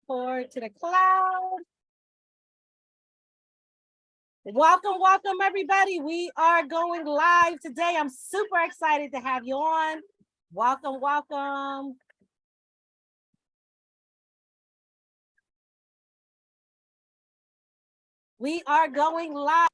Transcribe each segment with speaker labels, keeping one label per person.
Speaker 1: Forward to the cloud. Welcome, everybody. We are going live today. I'm super excited to have you on. Welcome. We are going live.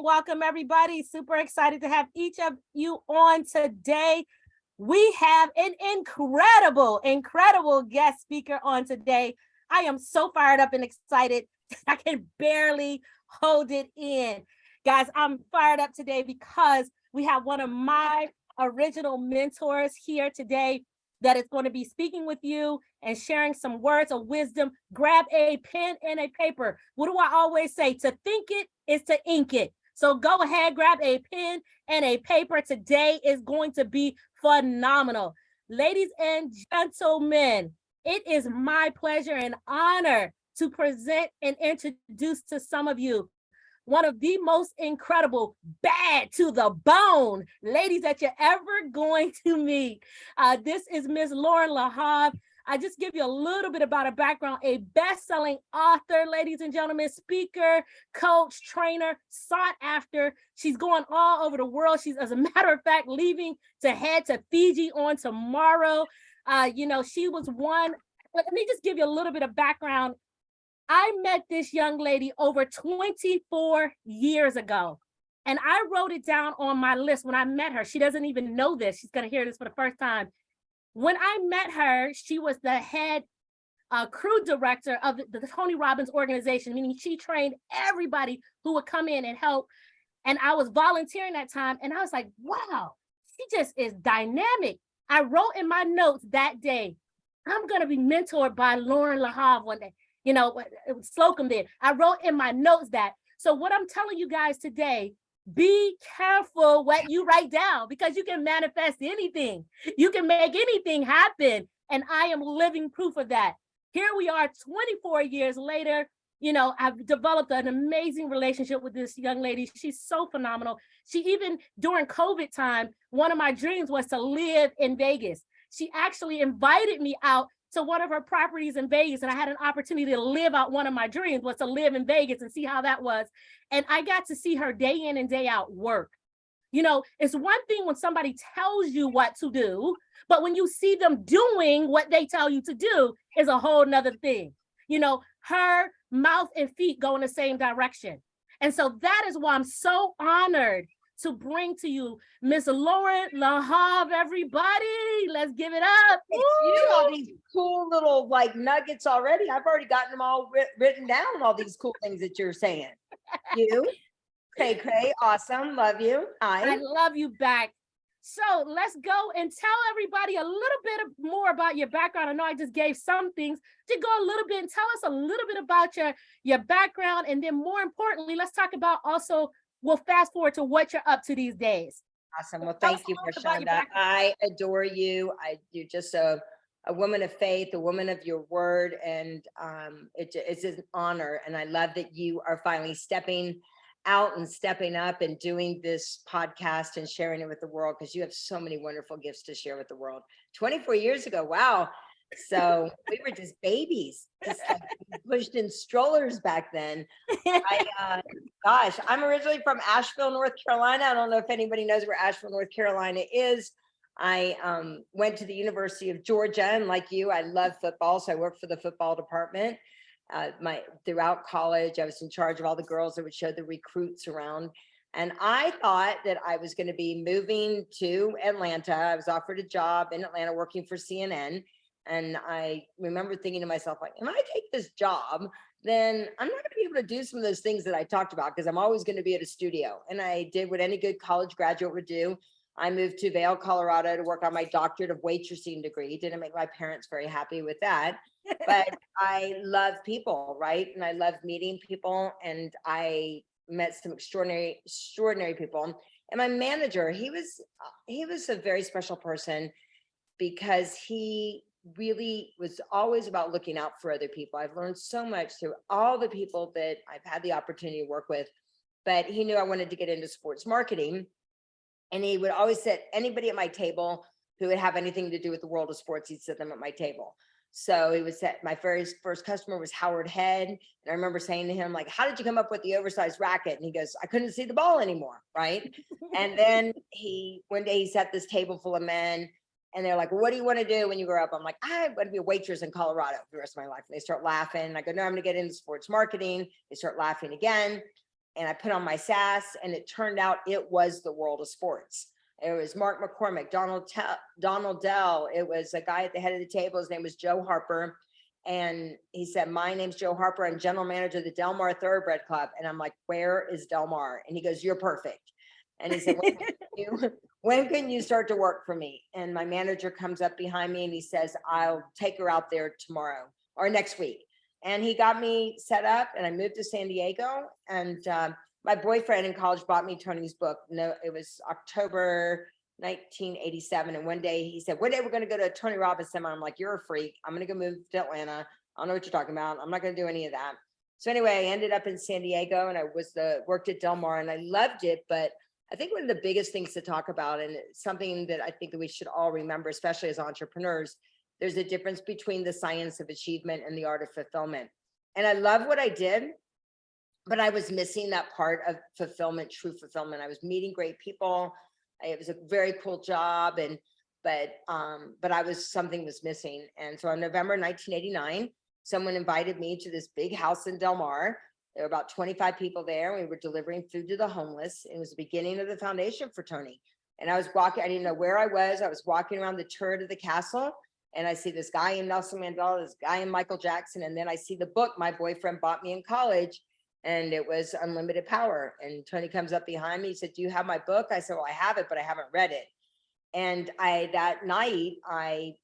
Speaker 1: Welcome, everybody. Super excited to have each of you on today. We have an incredible guest speaker on today. I am so fired up and excited. I can barely hold it in. Guys, I'm fired up today because we have one of my original mentors here today that is going to be speaking with you and sharing some words of wisdom. Grab a pen and a paper. What do I always say? To think it is to ink it. So go ahead, grab a pen and a paper. Today is going to be phenomenal. Ladies and gentlemen, it is my pleasure and honor to present and introduce to some of you one of the most incredible, bad to the bone ladies that you're ever going to meet. This is Miss Loren Lahav. I just give you a little bit about her background. A best-selling author, ladies and gentlemen, speaker, coach, trainer, sought after. She's going all over the world. She's, as a matter of fact, leaving to head to Fiji on tomorrow. She was one. Let me just give you a little bit of background. I met this young lady over 24 years ago, and I wrote it down on my list when I met her. She doesn't even know this. She's going to hear this for the first time. When I met her, she was the head crew director of the Tony Robbins organization, meaning she trained everybody who would come in and help. And I was volunteering that time, and I was like, wow, she just is dynamic. I wrote in my notes that day, I'm going to be mentored by Loren Lahav one day. You know, Slocum did. I wrote in my notes that. So what I'm telling you guys today, be careful what you write down, because you can manifest anything. You can make anything happen. And I am living proof of that. Here we are 24 years later. You know, I've developed an amazing relationship with this young lady. She's so phenomenal. She even, during COVID time, one of my dreams was to live in Vegas. She actually invited me out to one of her properties in Vegas, and I had an opportunity to live out one of my dreams was to live in Vegas and see how that was. And I got to see her day in and day out work. You know, it's one thing when somebody tells you what to do, but when you see them doing what they tell you to do is a whole nother thing. You know, her mouth and feet go in the same direction. And so that is why I'm so honored to bring to you Miss Loren Lahav, everybody. Let's give it up.
Speaker 2: You all these cool little nuggets already. I've already gotten them all written down, all these cool things that you're saying. You, Cray, awesome. Love you.
Speaker 1: I love you back. So let's go and tell everybody a little bit more about your background. I know I just gave some things. To go a little bit and tell us a little bit about your background. And then more importantly, let's talk about also, we'll fast forward to what you're up to these days.
Speaker 2: Awesome. Well, thank you, Rashonda. I adore you. You're just a woman of faith, a woman of your word, and it's an honor. And I love that you are finally stepping out and stepping up and doing this podcast and sharing it with the world, because you have so many wonderful gifts to share with the world. 24 years ago, wow. So we were just babies, just pushed in strollers back then. I'm originally from Asheville, North Carolina. I don't know if anybody knows where Asheville, North Carolina is. I went to the University of Georgia, and like you, I love football. So I worked for the football department. Throughout college, I was in charge of all the girls that would show the recruits around. And I thought that I was going to be moving to Atlanta. I was offered a job in Atlanta working for CNN. And I remember thinking to myself, if I take this job, then I'm not going to be able to do some of those things that I talked about, because I'm always going to be at a studio. And I did what any good college graduate would do. I moved to Vail, Colorado to work on my doctorate of waitressing degree. Didn't make my parents very happy with that, but I love people, right? And I love meeting people, and I met some extraordinary people. And my manager, he was a very special person because he really was always about looking out for other people. I've learned so much through all the people that I've had the opportunity to work with, but he knew I wanted to get into sports marketing. And he would always sit anybody at my table who would have anything to do with the world of sports, he'd sit them at my table. So he would set, my very first customer was Howard Head. And I remember saying to him, like, how did you come up with the oversized racket? And he goes, I couldn't see the ball anymore, right? And then one day he set this table full of men, and they're like, well, what do you want to do when you grow up? I'm like, I want to be a waitress in Colorado for the rest of my life. And they start laughing. And I go, no, I'm going to get into sports marketing. They start laughing again. And I put on my sass, and it turned out it was the world of sports. It was Mark McCormick, Donald Dell. It was a guy at the head of the table. His name was Joe Harper. And he said, my name's Joe Harper. I'm general manager of the Del Mar Thoroughbred Club. And I'm like, where is Del Mar? And he goes, you're perfect. And he said, when can you start to work for me? And my manager comes up behind me and he says, I'll take her out there tomorrow or next week. And he got me set up, and I moved to San Diego. And my boyfriend in college bought me Tony's book. No, it was October 1987. And one day he said, one day we're going to go to a Tony Robbins seminar. I'm like, you're a freak. I'm going to go move to Atlanta. I don't know what you're talking about. I'm not going to do any of that. So anyway, I ended up in San Diego, and I worked at Del Mar, and I loved it. But I think one of the biggest things to talk about, and it's something that I think that we should all remember, especially as entrepreneurs, there's a difference between the science of achievement and the art of fulfillment. And I love what I did, but I was missing that part of fulfillment, true fulfillment. I was meeting great people. It was a very cool job, but something was missing. And so in November 1989, someone invited me to this big house in Del Mar. There were about 25 people there. We were delivering food to the homeless. It was the beginning of the foundation for Tony. And I was walking, I didn't know where I was. I was walking around the turret of the castle, and I see this guy in Nelson Mandela, this guy in Michael Jackson. And then I see the book my boyfriend bought me in college, and it was Unlimited Power. And Tony comes up behind me. He said, do you have my book? I said, well, I have it, but I haven't read it. And that night I,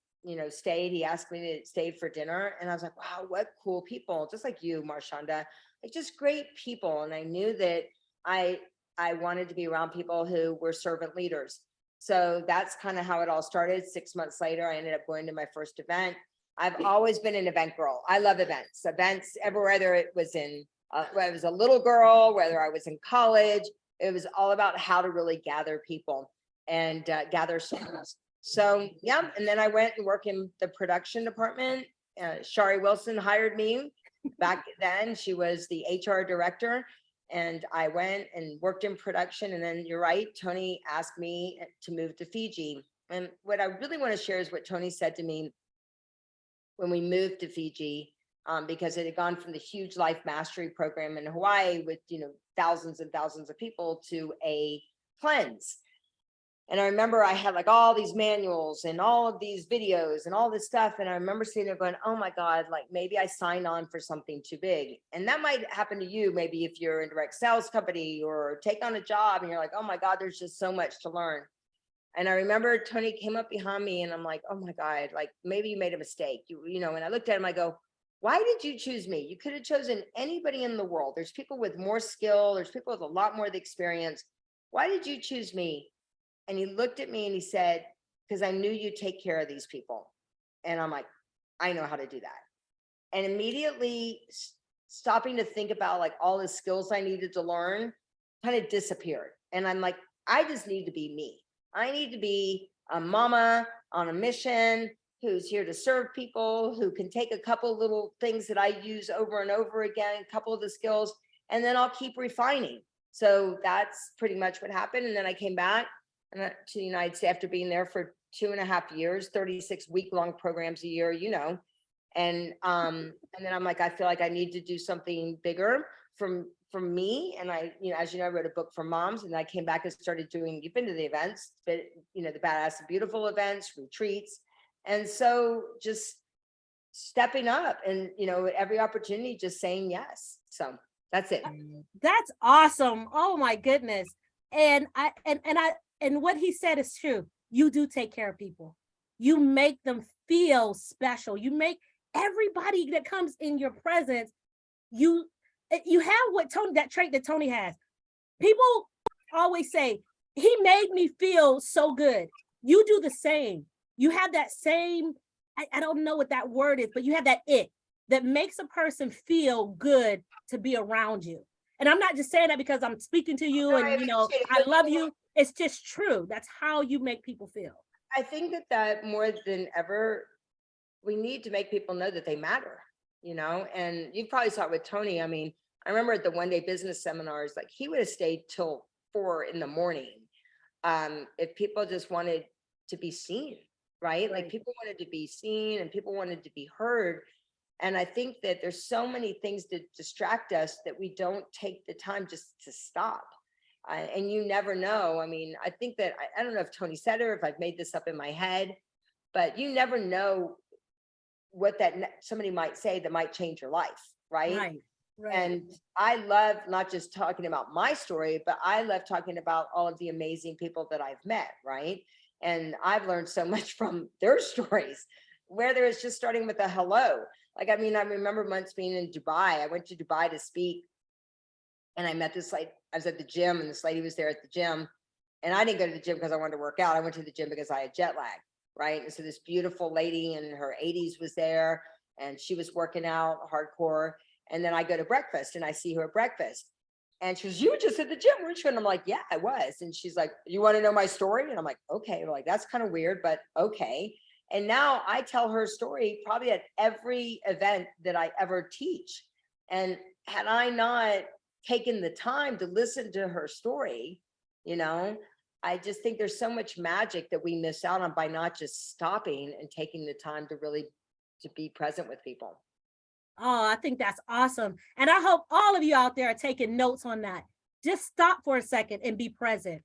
Speaker 2: stayed. He asked me to stay for dinner. And I was like, wow, what cool people, just like you, Marshanda, like just great people. And I knew that I wanted to be around people who were servant leaders. So that's kind of how it all started. 6 months later, I ended up going to my first event. I've always been an event girl. I love events everywhere, whether it was whether I was a little girl, whether I was in college. It was all about how to really gather people and gather souls. So, yeah. And then I went and worked in the production department. Shari Wilson hired me back then. She was the HR director. And I went and worked in production. And then you're right, Tony asked me to move to Fiji. And what I really want to share is what Tony said to me when we moved to Fiji, because it had gone from the huge life mastery program in Hawaii with, thousands and thousands of people to a cleanse. And I remember I had like all these manuals and all of these videos and all this stuff. And I remember sitting there going, oh my God, like maybe I signed on for something too big. And that might happen to you, maybe if you're in direct sales company or take on a job and you're like, oh my God, there's just so much to learn. And I remember Tony came up behind me and I'm like, oh my God, like maybe you made a mistake. And I looked at him, I go, why did you choose me? You could have chosen anybody in the world. There's people with more skill. There's people with a lot more experience. Why did you choose me? And he looked at me and he said, because I knew you'd take care of these people. And I'm like, I know how to do that. And immediately stopping to think about like all the skills I needed to learn kind of disappeared. And I'm like, I just need to be me. I need to be a mama on a mission who's here to serve people, who can take a couple little things that I use over and over again, a couple of the skills, and then I'll keep refining. So that's pretty much what happened. And then I came back to the United States after being there for 2.5 years, 36 week-long programs a year, and then I'm like, I feel like I need to do something bigger from me. And I, as you know, I wrote a book for moms, and I came back and started doing, you've been to the events, but the Badass and Beautiful events, retreats. And so just stepping up and, every opportunity, just saying yes. So that's it.
Speaker 1: That's awesome. Oh my goodness. And I And what he said is true. You do take care of people. You make them feel special. You make everybody that comes in your presence, you have what Tony, that trait that Tony has. People always say, he made me feel so good. You do the same. You have that same, I don't know what that word is, but you have that it that makes a person feel good to be around you. And I'm not just saying that because I'm speaking to you and, I love you. It's just true. That's how you make people feel.
Speaker 2: I think that more than ever, we need to make people know that they matter, and you probably saw it with Tony. I mean, I remember at the one day business seminars, like he would have stayed till 4 a.m. If people just wanted to be seen, right? Like people wanted to be seen and people wanted to be heard. And I think that there's so many things that distract us that we don't take the time just to stop. And you never know. I mean, I think that, I don't know if Tony said it or if I've made this up in my head, but you never know what somebody might say that might change your life, right?
Speaker 1: Right.
Speaker 2: And I love not just talking about my story, but I love talking about all of the amazing people that I've met, right? And I've learned so much from their stories, whether it's just starting with a hello. Like, I mean, I remember months being in Dubai. I went to Dubai to speak, and I met this, like, I was at the gym, and this lady was there at the gym, and I didn't go to the gym because I wanted to work out. I went to the gym because I had jet lag, right? And so this beautiful lady in her 80s was there, and she was working out hardcore. And then I go to breakfast, and I see her at breakfast, and she goes, "You were just at the gym, weren't you?" And I'm like, "Yeah, I was." And she's like, "You want to know my story?" And I'm like, "Okay." Like, that's kind of weird, but okay. And now I tell her story probably at every event that I ever teach. And had I not taken the time to listen to her story, I just think there's so much magic that we miss out on by not just stopping and taking the time to really to be present with people.
Speaker 1: Oh, I think that's awesome. And I hope all of you out there are taking notes on that. Just stop for a second and be present.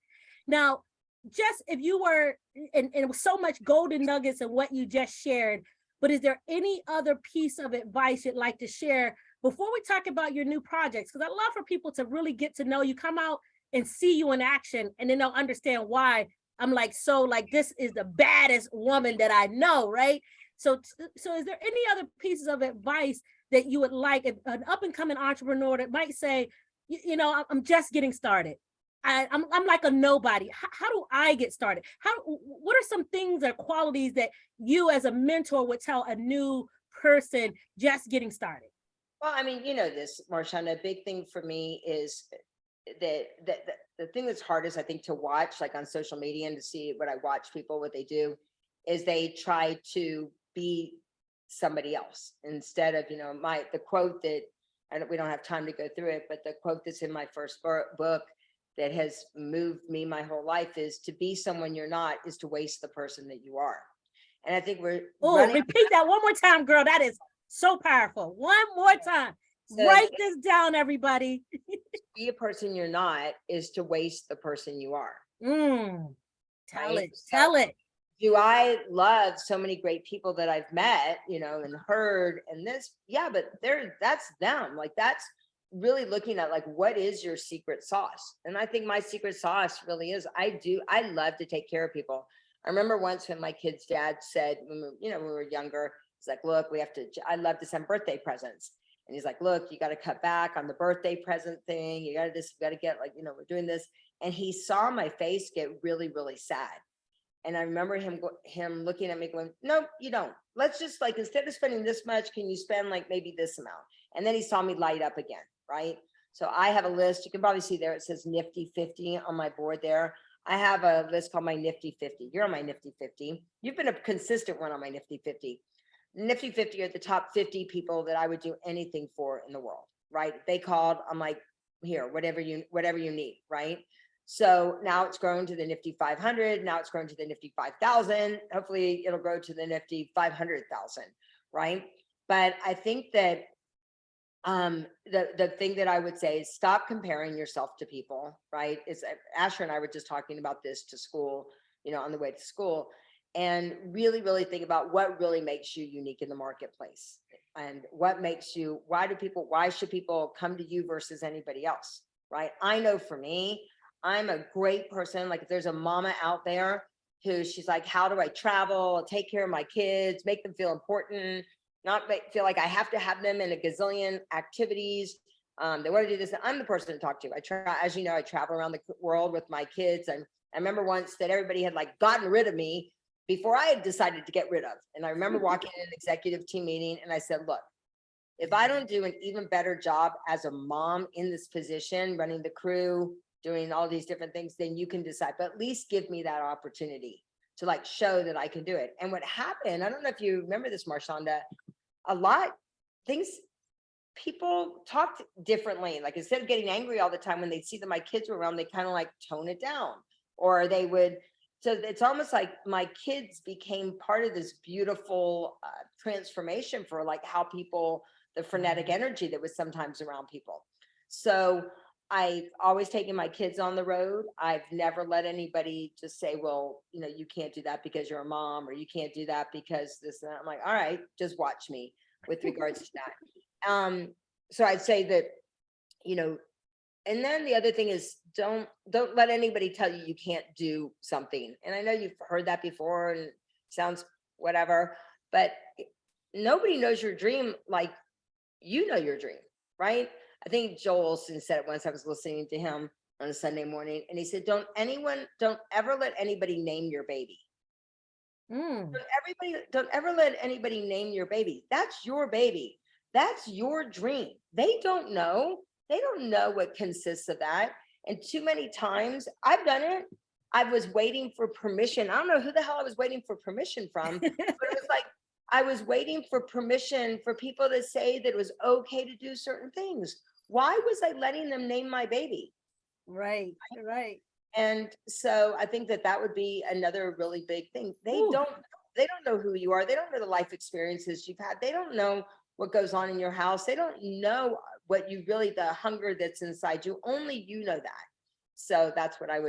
Speaker 1: Now, just if you were, and it was so much golden nuggets in what you just shared, but is there any other piece of advice you'd like to share before we talk about your new projects? Because I love for people to really get to know you, come out and see you in action, and then they'll understand why I'm like, so like, this is the baddest woman that I know, right? So is there any other pieces of advice that you would like an up and coming entrepreneur that might say, I'm just getting started. I'm like a nobody. How do I get started? What are some things or qualities that you as a mentor would tell a new person just getting started?
Speaker 2: Well, I mean, this, Marshawn, a big thing for me is that the thing that's hardest, I think, to watch, like on social media and to see what I watch people, what they do, is they try to be somebody else instead of, the quote that, we don't have time to go through it, but the quote that's in my first book that has moved me my whole life is, to be someone you're not is to waste the person that you are. And I think we're
Speaker 1: repeat that one more time, girl. That is so powerful. One more time. So write this down, everybody.
Speaker 2: Be a person you're not is to waste the person you are.
Speaker 1: Tell it.
Speaker 2: Do I love so many great people that I've met, and heard, and this, yeah, but that's them. Like, that's really looking at, like, what is your secret sauce? And I think my secret sauce really is, I love to take care of people. I remember once when my kid's dad said, when we were younger, he's like, "Look, I love to send birthday presents." And he's like, "Look, you got to cut back on the birthday present thing. You got to get, like, we're doing this." And he saw my face get really, really sad. And I remember him looking at me going, "No, you don't. Let's just, like, instead of spending this much, can you spend, like, maybe this amount?" And then he saw me light up again, right? So I have a list. You can probably see there, it says Nifty 50 on my board there. I have a list called my Nifty 50. You're on my Nifty 50. You've been a consistent one on my Nifty 50. Nifty 50 are the top 50 people that I would do anything for in the world, right? If they called, I'm like, "Here, whatever you need," right? So now it's grown to the Nifty 500. Now it's grown to the Nifty 5,000. Hopefully it'll grow to the Nifty 500,000, right? But I think that the thing that I would say is, stop comparing yourself to people, right? It's Asher and I were just talking about this to school, on the way to school, and really, really think about what really makes you unique in the marketplace, and what makes you, why should people come to you versus anybody else, right? I know for me, I'm a great person. Like if there's a mama out there who she's like, how do I travel, take care of my kids, make them feel important, not feel like I have to have them in a gazillion activities. They want to do this. I'm the person to talk to. I try, as you know, I travel around the world with my kids. And I remember once that everybody had like gotten rid of me before I had decided to get rid of. And I remember walking in an executive team meeting and I said, look, if I don't do an even better job as a mom in this position, running the crew, doing all these different things, then you can decide, but at least give me that opportunity to like show that I can do it. And what happened, I don't know if you remember this, Marshonda, a lot things, people talked differently. Like instead of getting angry all the time when they'd see that my kids were around, they kind of like tone it down, or they would. So it's almost like my kids became part of this beautiful transformation for like how people, the frenetic energy that was sometimes around people. So I've always taken my kids on the road. I've never let anybody just say, well, you know, you can't do that because you're a mom, or you can't do that because this and that. I'm like, all right, just watch me with regards to that. So I'd say that, you know, and then the other thing is don't let anybody tell you you can't do something. And I know you've heard that before and it sounds whatever, but nobody knows your dream like you know your dream, right? I think Joel Olsen said it once. I was listening to him on a Sunday morning, and he said, don't ever let anybody name your baby. Don't ever let anybody name your baby. That's your baby. That's your dream. They don't know what consists of that. And too many times I've done it. I was waiting for permission. I don't know who the hell I was waiting for permission from, but it was like, I was waiting for permission for people to say that it was okay to do certain things. Why was I letting them name my baby?
Speaker 1: Right.
Speaker 2: And so I think that would be another really big thing. They don't know who you are. They don't know the life experiences you've had. They don't know what goes on in your house. They don't know what you really, the hunger that's inside you. Only you know that. So that's what I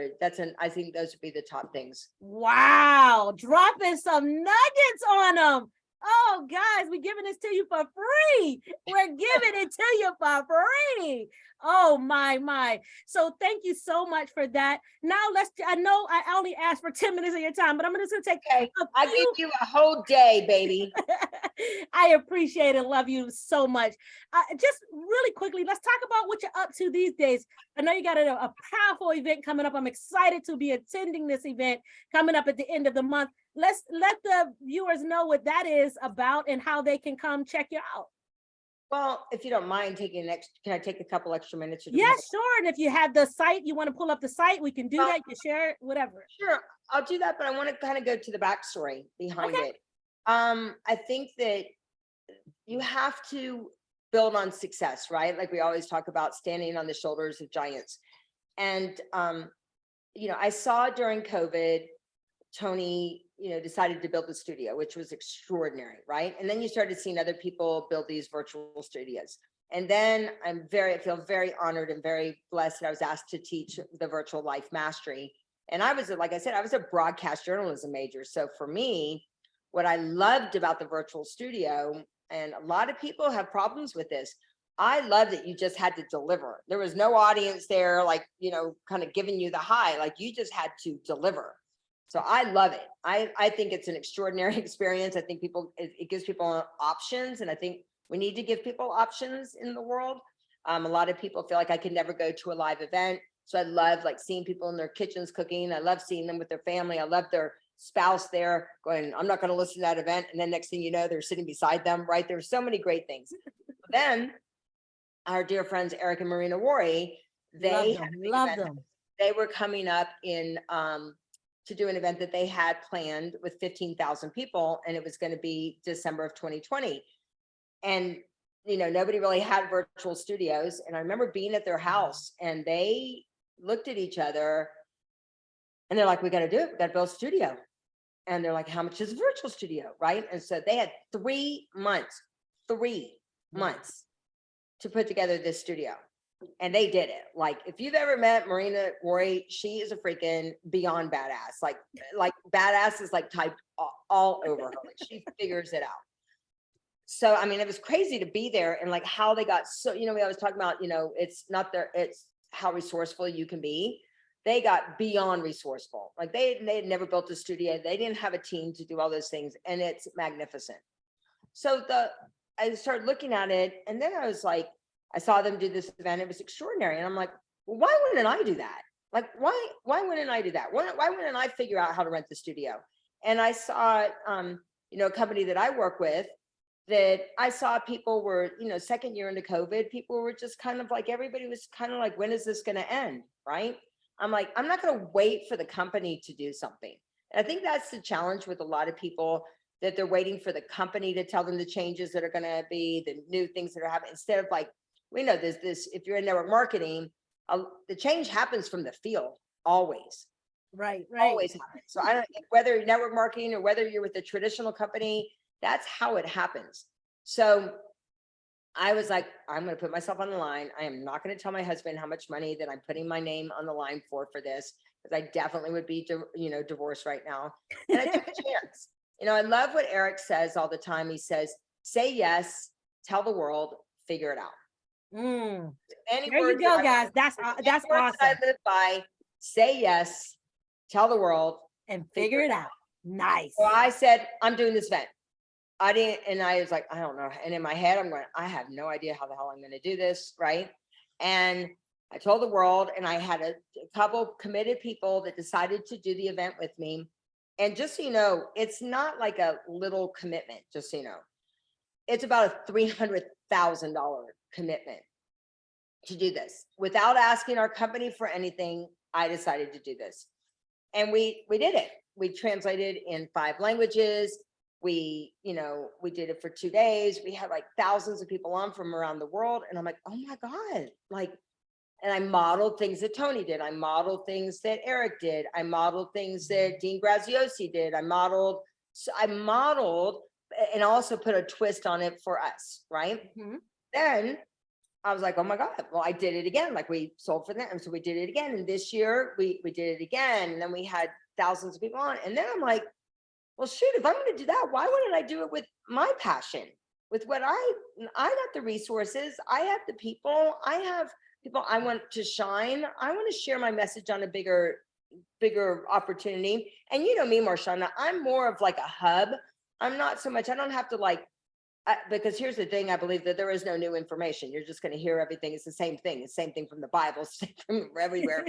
Speaker 2: think those would be the top things.
Speaker 1: Wow. Dropping some nuggets on them. Oh, guys, we're giving this to you for free. We're giving it to you for free. Oh, my. So thank you so much for that. Now I know I only asked for 10 minutes of your time, but I'm just going to take
Speaker 2: I'll give you a whole day, baby.
Speaker 1: I appreciate and love you so much. Just really quickly, let's talk about what you're up to these days. I know you got a powerful event coming up. I'm excited to be attending this event coming up at the end of the month. Let's let the viewers know what that is about and how they can come check you out.
Speaker 2: Well, if you don't mind taking can I take a couple extra minutes?
Speaker 1: Yeah, sure. And if you have the site, you want to pull up the site, we can do that. You can share it, whatever.
Speaker 2: Sure, I'll do that, but I want to kind of go to the backstory behind it. I think that you have to build on success, right? Like we always talk about standing on the shoulders of giants. And, you know, I saw during COVID, Tony, you know, decided to build the studio, which was extraordinary, right? And then you started seeing other people build these virtual studios. And then I feel very honored and very blessed that I was asked to teach the virtual life mastery. And I was, like I said, I was a broadcast journalism major. So for me, what I loved about the virtual studio, and a lot of people have problems with this, I love that you just had to deliver. There was no audience there, like, you know, kind of giving you the high, like you just had to deliver. So I love it. I think it's an extraordinary experience. I think it gives people options. And I think we need to give people options in the world. A lot of people feel like I could never go to a live event. So I love like seeing people in their kitchens cooking. I love seeing them with their family. I love their spouse there going, I'm not going to listen to that event. And then next thing you know, they're sitting beside them, right? There's so many great things. Then our dear friends, Eric and Marina Worre, they
Speaker 1: love them.
Speaker 2: They were coming up in, to do an event that they had planned with 15,000 people. And it was going to be December of 2020. And, you know, nobody really had virtual studios. And I remember being at their house and they looked at each other and they're like, we got to do it. We got to build a studio. And they're like, how much is a virtual studio? Right. And so they had 3 months to put together this studio. And they did it. Like, if you've ever met Marina Worre, she is a freaking beyond badass. Like badass is like typed all over her. Like she figures it out. So, I mean, it was crazy to be there and like how they got so, you know, we always talk about, you know, it's how resourceful you can be. they got beyond resourceful. Like they had never built a studio. They didn't have a team to do all those things. And it's magnificent. So I started looking at it, and then I was like, I saw them do this event. It was extraordinary. And I'm like, well, why wouldn't I do that? Like, why wouldn't I do that? Why wouldn't I figure out how to rent the studio? And I saw, a company that I work with, that I saw people were, second year into COVID, people were just kind of like, everybody was kind of like, when is this going to end? Right. I'm like, I'm not going to wait for the company to do something. And I think that's the challenge with a lot of people, that they're waiting for the company to tell them the changes that are going to be, the new things that are happening, instead of like, we know this, if you're in network marketing, the change happens from the field, always.
Speaker 1: Right.
Speaker 2: Always happens. So I don't, whether you're network marketing or whether you're with a traditional company, that's how it happens. So I was like, I'm going to put myself on the line. I am not going to tell my husband how much money that I'm putting my name on the line for this, because I definitely would be, divorced right now. And I took a chance. I love what Eric says all the time. He says, say yes, tell the world, figure it out.
Speaker 1: There you go, guys. That's awesome.
Speaker 2: I live by, say yes, tell the world,
Speaker 1: and figure it out. Nice.
Speaker 2: So I said, I'm doing this event. I didn't, and I was like, I don't know. And in my head, I'm going, I have no idea how the hell I'm going to do this. Right. And I told the world, and I had a couple committed people that decided to do the event with me. And just so you know, it's not like a little commitment, just so you know. It's about a $300,000 commitment to do this. Without asking our company for anything, I decided to do this. And we did it. We translated in 5 languages. We did it for 2 days. We had like thousands of people on from around the world. And I'm like, oh my God, and I modeled things that Tony did. I modeled things that Eric did. I modeled things that Dean Graziosi did. I modeled and also put a twist on it for us, right? Mm-hmm. Then I was like, oh my God, well, I did it again. Like, we sold for them. And so we did it again. And this year we did it again. And then we had thousands of people on. And then I'm like, well, shoot, if I'm going to do that, why wouldn't I do it with my passion, with what I got the resources. I have the people. I have people I want to shine. I want to share my message on a bigger opportunity. And you know me, Marshana, I'm more of like a hub. I'm not so much, I don't have to because here's the thing, I believe that there is no new information. You're just going to hear everything. It's the same thing. It's the same thing from the Bible, same from everywhere.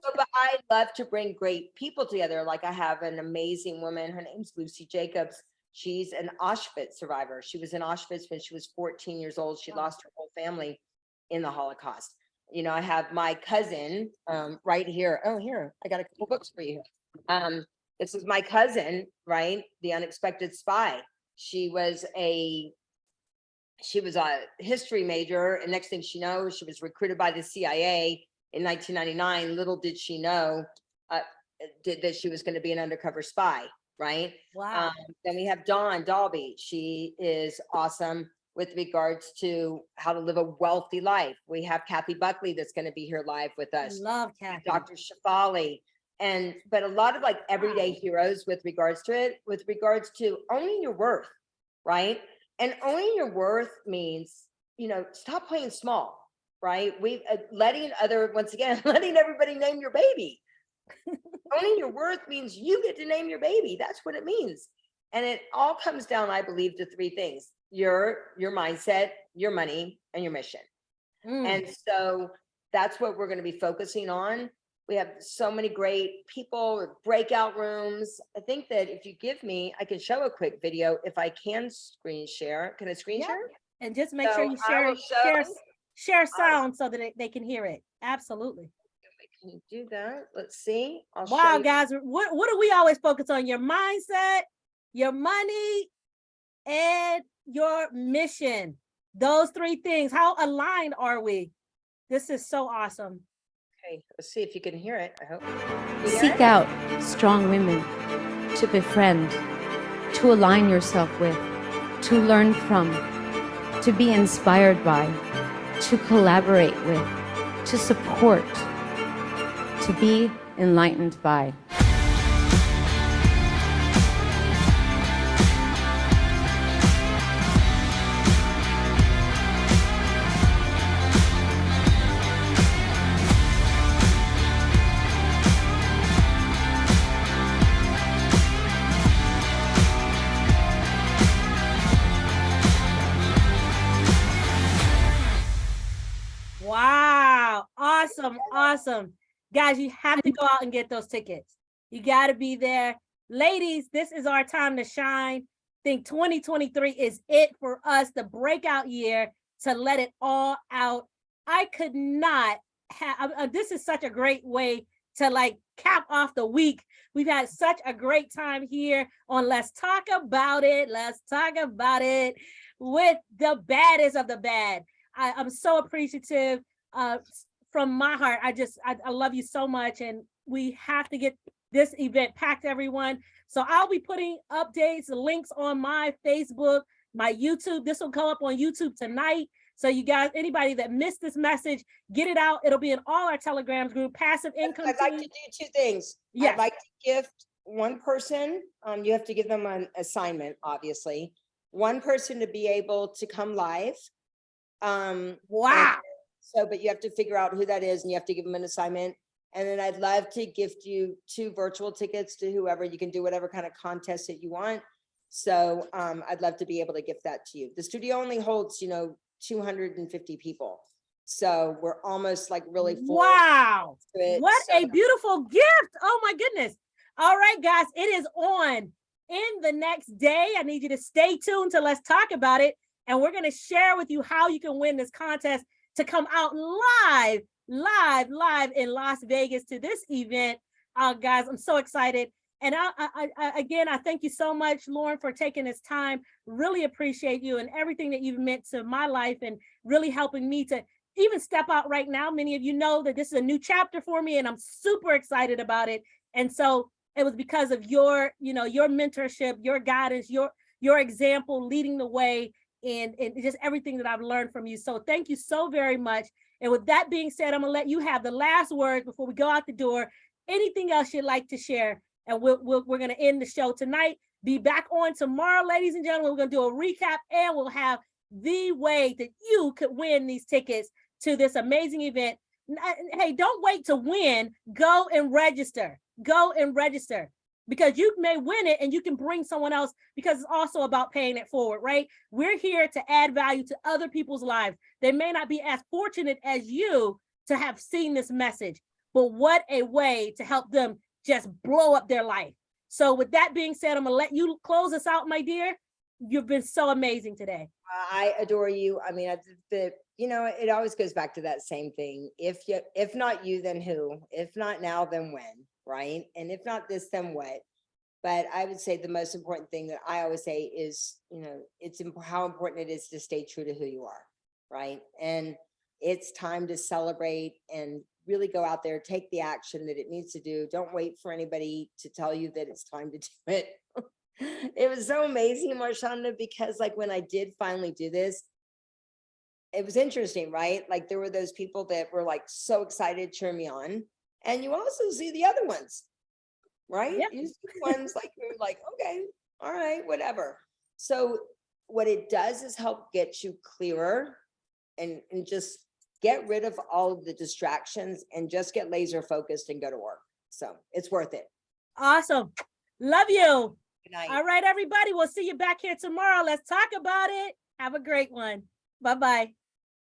Speaker 2: But I love to bring great people together. Like, I have an amazing woman. Her name's Lucy Jacobs. She's an Auschwitz survivor. She was in Auschwitz when she was 14 years old. She lost her whole family in the Holocaust. I have my cousin right here. Oh, here, I got a couple books for you. This is my cousin, right? The Unexpected Spy. She was a history major, and next thing she knows, she was recruited by the CIA in 1999. Little did she know that she was going to be an undercover spy, right?
Speaker 1: Wow.
Speaker 2: Then we have Dawn Dalby. She is awesome with regards to how to live a wealthy life. We have Kathy Buckley that's going to be here live with us.
Speaker 1: I love Kathy.
Speaker 2: Dr. Shafali. But a lot of everyday heroes with regards to owning your worth, right? And owning your worth means, stop playing small, right? Letting everybody name your baby. Owning your worth means you get to name your baby. That's what it means. And it all comes down, I believe, to 3 things: your mindset, your money, and your mission. And so that's what we're going to be focusing on. We have so many great people with breakout rooms. I think that if you give me, I can show a quick video if I can screen share. Can I screen share?
Speaker 1: And just make sure you share sound so that they can hear it. Absolutely.
Speaker 2: Can you do that? Let's see.
Speaker 1: Wow, guys, what do we always focus on? Your mindset, your money, and your mission. Those 3 things. How aligned are we? This is so awesome.
Speaker 2: Okay, let's see if you can hear it. I hope.
Speaker 3: Seek out strong women to befriend, to align yourself with, to learn from, to be inspired by, to collaborate with, to support, to be enlightened by.
Speaker 1: Awesome. Guys, you have to go out and get those tickets. You got to be there. Ladies, this is our time to shine. I think 2023 is it for us, the breakout year, to let it all out. I could not have, this is such a great way to like cap off the week. We've had such a great time here on Let's Talk About It. Let's talk about it with the baddest of the bad. I'm so appreciative from my heart. I love you so much, and we have to get this event packed, everyone. So I'll be putting updates, links on my Facebook, my YouTube. This will go up on YouTube tonight. So you guys, anybody that missed this message, get it out. It'll be in all our Telegrams group, Passive Income
Speaker 2: I'd like
Speaker 1: Team.
Speaker 2: to do 2 things.
Speaker 1: Yes.
Speaker 2: I'd like to gift one person. You have to give them an assignment, obviously. One person to be able to come live.
Speaker 1: Wow.
Speaker 2: But you have to figure out who that is, and you have to give them an assignment. And then I'd love to gift you 2 virtual tickets to whoever. You can do whatever kind of contest that you want. So I'd love to be able to gift that to you. The studio only holds, 250 people. So we're almost like really full.
Speaker 1: Wow. What a beautiful gift. Oh my goodness. All right, guys, it is on in the next day. I need you to stay tuned to Let's Talk About It. And we're going to share with you how you can win this contest to come out live in Las Vegas to this event. Guys, I'm so excited. And I thank you so much, Loren, for taking this time. Really appreciate you and everything that you've meant to my life and really helping me to even step out right now. Many of you know that this is a new chapter for me, and I'm super excited about it. And so it was because of your mentorship, your guidance, your example, leading the way, and just everything that I've learned from you. So thank you so very much. And with that being said, I'm gonna let you have the last word before we go out the door. Anything else you'd like to share? And we're gonna end the show tonight. Be back on tomorrow, ladies and gentlemen. We're gonna do a recap, and we'll have the way that you could win these tickets to this amazing event. Hey, don't wait to win. Go and register. Go and register, because you may win it and you can bring someone else, because it's also about paying it forward, right? We're here to add value to other people's lives. They may not be as fortunate as you to have seen this message, but what a way to help them just blow up their life. So with that being said, I'm gonna let you close us out, my dear. You've been so amazing today.
Speaker 2: I adore you. I mean, it always goes back to that same thing. If not you, then who? If not now, then when, right? And if not this, then what? But I would say the most important thing that I always say is, it's how important it is to stay true to who you are, right? And it's time to celebrate and really go out there, take the action that it needs to do. Don't wait for anybody to tell you that it's time to do it. It was so amazing, Marshanda, because like when I did finally do this, it was interesting, right? Like there were those people that were like so excited, cheer me on. And you also see the other ones, right?
Speaker 1: Yep.
Speaker 2: You see the ones like you're like, okay, all right, whatever. So what it does is help get you clearer and just get rid of all of the distractions and just get laser focused and go to work. So it's worth it.
Speaker 1: Awesome. Love you.
Speaker 2: Good night.
Speaker 1: All right, everybody. We'll see you back here tomorrow. Let's talk about it. Have a great one. Bye-bye.